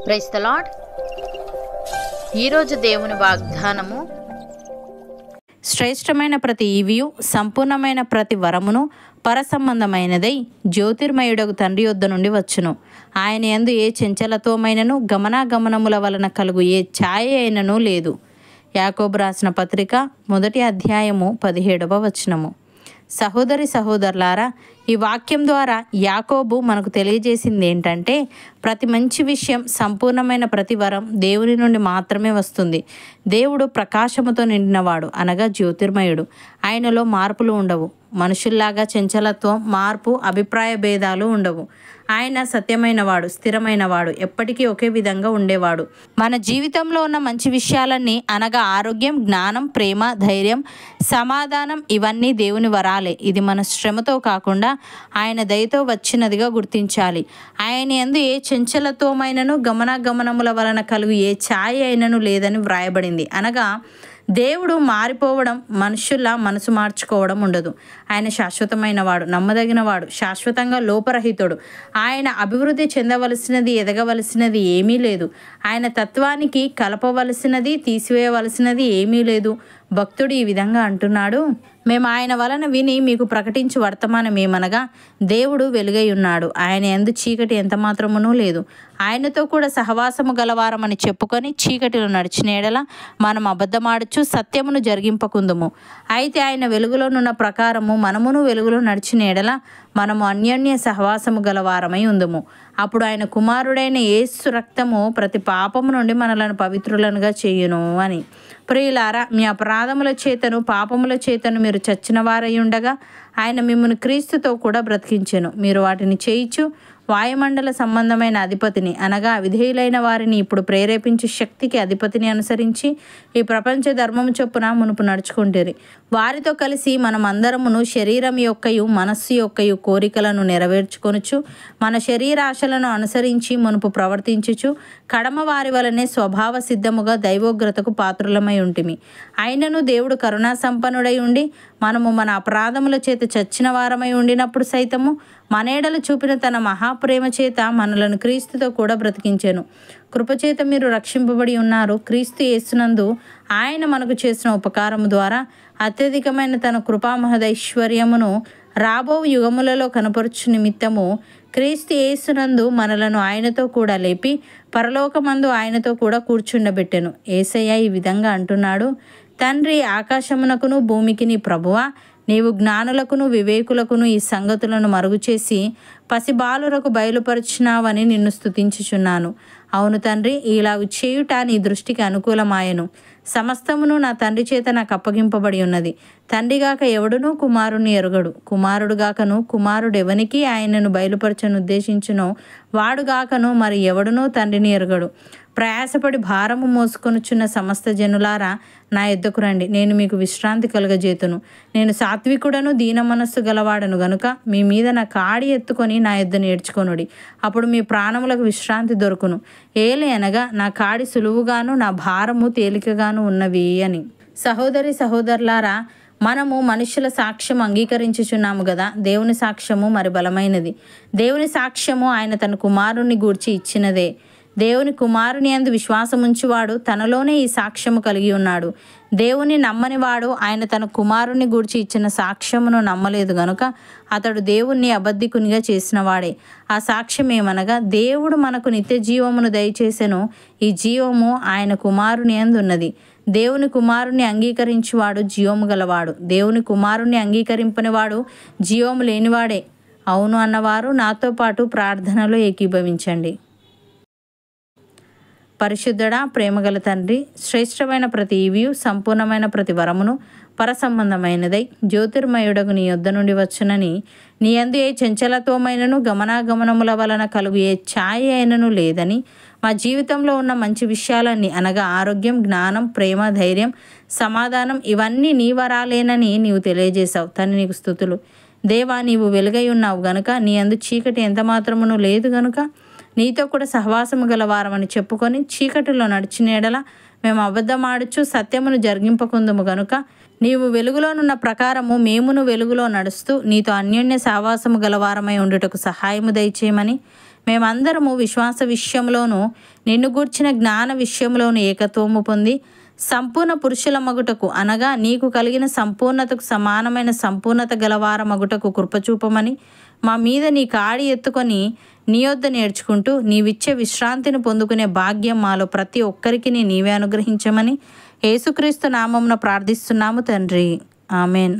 Praise the lord. ఈరోజు దేవుని వాగ్దానము, శ్రేష్టమైన ప్రతి ఈవియు సంపూర్ణమైన ప్రతి వరమును పరసంబంధమైనదై జ్యోతిర్మయుడగు తండ్రి యొద్ద నుండి వచ్చును. ఆయన యందు ఏ చంచలత్వమైనను గమనాగమనముల వలన కలుగు ఏ ఛాయ అయినను లేదు. యాకోబు రాసిన పత్రిక 1వ అధ్యాయము 17వ వచనము. సహోదరి సహోదరులారా, ఈ వాక్యం ద్వారా యాకోబు మనకు తెలియజేసింది ఏంటంటే, ప్రతి మంచి విషయం, సంపూర్ణమైన ప్రతి వరం దేవుని నుండి మాత్రమే వస్తుంది. దేవుడు ప్రకాశముతో నిండినవాడు, అనగా జ్యోతిర్మయుడు. ఆయనలో మార్పులు ఉండవు. మనుషుల్లాగా చంచలత్వం, మార్పు, అభిప్రాయ భేదాలు ఉండవు. ఆయన సత్యమైనవాడు, స్థిరమైనవాడు, ఎప్పటికీ ఒకే విధంగా ఉండేవాడు. మన జీవితంలో ఉన్న మంచి విషయాలన్నీ, అనగా ఆరోగ్యం, జ్ఞానం, ప్రేమ, ధైర్యం, సమాధానం, ఇవన్నీ దేవుని వరాలే. ఇది మన శ్రమతో కాకుండా ఆయన దయతో వచ్చినదిగా గుర్తించాలి. ఆయన యందు ఏ చంచలత్వమైనను గమనాగమనముల వలన కలుగు ఏ ఛాయ అయినను లేదని వ్రాయబడింది. అనగా దేవుడు మారిపోవడం, మనుషుల్లా మనసు మార్చుకోవడం ఉండదు. ఆయన శాశ్వతమైనవాడు, నమ్మదగినవాడు, శాశ్వతంగా లోపరహితుడు. ఆయన అభివృద్ధి చెందవలసినది, ఎదగవలసినది ఏమీ లేదు. ఆయన తత్వానికి కలపవలసినది, తీసివేయవలసినది ఏమీ లేదు. భక్తుడు ఈ విధంగా అంటున్నాడు, మేము ఆయన వలన విని మీకు ప్రకటించు వర్తమానం ఏమనగా, దేవుడు వెలుగై ఉన్నాడు, ఆయన యందు చీకటి ఎంత మాత్రమునూ లేదు. ఆయనతో కూడా సహవాసము గలవారమని చెప్పుకొని చీకటిలో నడిచిన ఎడల మనం అబద్ధమాడచ్చు, సత్యమును జరిగింపకుందుము. అయితే ఆయన వెలుగులోనున్న ప్రకారము మనమును వెలుగులో నడిచిన ఎడల మనము అన్యోన్య సహవాసము గలవారమై ఉందుము. అప్పుడు ఆయన కుమారుడైన యేసు రక్తము ప్రతి పాపము నుండి మనలను పవిత్రులనుగా చేయును అని. ప్రియులారా, మీ అపరాధముల చేతను పాపముల చేతను మీరు చచ్చిన వారై ఉండగా ఆయన మిమ్మల్ని క్రీస్తుతో కూడా బ్రతికించెను. మీరు వాటిని చేయిచు వాయుమండల సంబంధమైన అధిపతిని, అనగా అవిధేయులైన వారిని ఇప్పుడు ప్రేరేపించే శక్తికి అధిపతిని అనుసరించి ఈ ప్రపంచ ధర్మము చొప్పున మునుపు నడుచుకుంటేరి. వారితో కలిసి మనం అందరమును శరీరం యొక్కయు మనస్సు యొక్కయు కోరికలను నెరవేర్చుకొనుచు మన శరీరాశలను అనుసరించి మునుపు ప్రవర్తించుచు కడమ వారి వలనే స్వభావ సిద్ధముగా దైవోగ్రతకు పాత్రులమై ఉంటిమి. అయినను దేవుడు కరుణా సంపన్నుడై ఉండి మనము మన అపరాధముల చేత చచ్చిన వారమై ఉండినప్పుడు సైతము మనేడలు చూపిన తన మహాప్రేమ చేత మనలను క్రీస్తుతో కూడా బ్రతికించెను. కృపచేత మీరు రక్షింపబడి ఉన్నారు. క్రీస్తు యేసునందు ఆయన మనకు చేసిన ఉపకారము ద్వారా అత్యధికమైన తన కృపామహదైశ్వర్యమును రాబో యుగములలో కనపరుచు నిమిత్తము క్రీస్తు యేసునందు మనలను ఆయనతో కూడా లేపి పరలోకమందు ఆయనతో కూడా కూర్చుండబెట్టెను. యేసయ్య ఈ విధంగా అంటున్నాడు, తండ్రి, ఆకాశమునకును భూమికిని ప్రభువా, నీవు జ్ఞానులకును వివేకులకును ఈ సంగతులను మరుగు చేసి పసిబాలురకు బయలుపరుచినావని నిన్ను స్తుతించుచున్నాను. అవును తండ్రి, ఇలాగు చేయుట నీ దృష్టికి అనుకూలమాయను. సమస్తమును నా తండ్రి చేత నాకు అప్పగింపబడి ఉన్నది. తండ్రిగాక ఎవడునూ కుమారుని ఎరుగడు, కుమారుడుగాకను కుమారుడెవనికి ఆయనను బయలుపరచను ఉద్దేశించునో వాడుగాకను మరి ఎవడునూ తండ్రిని ఎరుగడు. ప్రయాసపడి భారము మోసుకొనుచున్న సమస్త జనులారా, నా యొద్దకు రండి, నేను మీకు విశ్రాంతి కలుగజేతును. నేను సాత్వికుడను దీన మనస్సు గలవాడను గనుక మీ మీద నా కాడి ఎత్తుకొని నా యొద్ద నేర్చుకొనుడి, అప్పుడు మీ ప్రాణములకు విశ్రాంతి దొరుకును. ఏలి అనగా నా కాడి సులువుగాను నా భారము తేలికగాను ఉన్నవి అని. సహోదరి సహోదరులారా, మనము మనుషుల సాక్ష్యం అంగీకరించుచున్నాము కదా, దేవుని సాక్ష్యము మరి బలమైనది. దేవుని సాక్ష్యము ఆయన తన కుమారుని గూర్చి ఇచ్చినదే. దేవుని కుమారుని యందు విశ్వాసముంచువాడు తనలోనే ఈ సాక్ష్యము కలిగి ఉన్నాడు. దేవుని నమ్మనివాడు ఆయన తన కుమారుని గూర్చి ఇచ్చిన సాక్ష్యమును నమ్మలేదు గనుక అతడు దేవుణ్ణి అబద్ధికునిగా చేసినవాడే. ఆ సాక్ష్యం ఏమనగా, దేవుడు మనకు నిత్య జీవమును దయచేసెను. ఈ జీవము ఆయన కుమారుని యందు ఉన్నది. దేవుని కుమారుని అంగీకరించువాడు జీవము గలవాడు, దేవుని కుమారుని అంగీకరింపనివాడు జీవము లేనివాడే. అవును అన్నవారు నాతో పాటు ప్రార్థనలో ఏకీభవించండి. పరిశుద్ధుడా, ప్రేమగల తండ్రి, శ్రేష్టమైన ప్రతి ఈవియు సంపూర్ణమైన ప్రతి వరమును పరసంబంధమైనదై జ్యోతిర్మయుడగు నీ యొద్ద నుండి వచ్చునని, నీ యందు ఏ చంచలత్వమైనను గమనాగమనముల వలన కలుగు ఏ ఛాయ అయినను లేదని, మా జీవితంలో ఉన్న మంచి విషయాలన్నీ, అనగా ఆరోగ్యం, జ్ఞానం, ప్రేమ, ధైర్యం, సమాధానం, ఇవన్నీ నీ వరాలేనని నీవు తెలియజేశావు. తండ్రి, నీకు స్తుతులు. దేవా, నీవు వెలుగై ఉన్నావు గనుక, నీ యందు చీకటి ఎంత మాత్రమును లేదు గనుక నీతో కూడా సహవాసము గలవారమని చెప్పుకొని చీకటిలో నడిచిన ఎడల మేము అబద్ధమాడుచు సత్యమును జరిగింపకుందుము గనుక నీవు వెలుగులోనున్న ప్రకారము మేమును వెలుగులో నడుస్తూ నీతో అన్యోన్య సహవాసము గలవారమై ఉండుటకు సహాయము దయచేయమని మేమందరము విశ్వాస విషయంలోనూ నిన్ను గూర్చిన జ్ఞాన విషయంలోనూ ఏకత్వము పొంది సంపూర్ణ పురుషుల మగుటకు అనగా నీకు కలిగిన సంపూర్ణతకు సమానమైన సంపూర్ణత గలవార మగుటకు కృపచూపమని మా మీద నీ కాడి ఎత్తుకొని నీ యొద్ద నేర్చుకుంటూ నీవిచ్చే విశ్రాంతిని పొందుకునే భాగ్యం మాలో ప్రతి ఒక్కరికి నీవే అనుగ్రహించమని యేసుక్రీస్తు నామమున ప్రార్థిస్తున్నాము తండ్రి. ఆమెన్.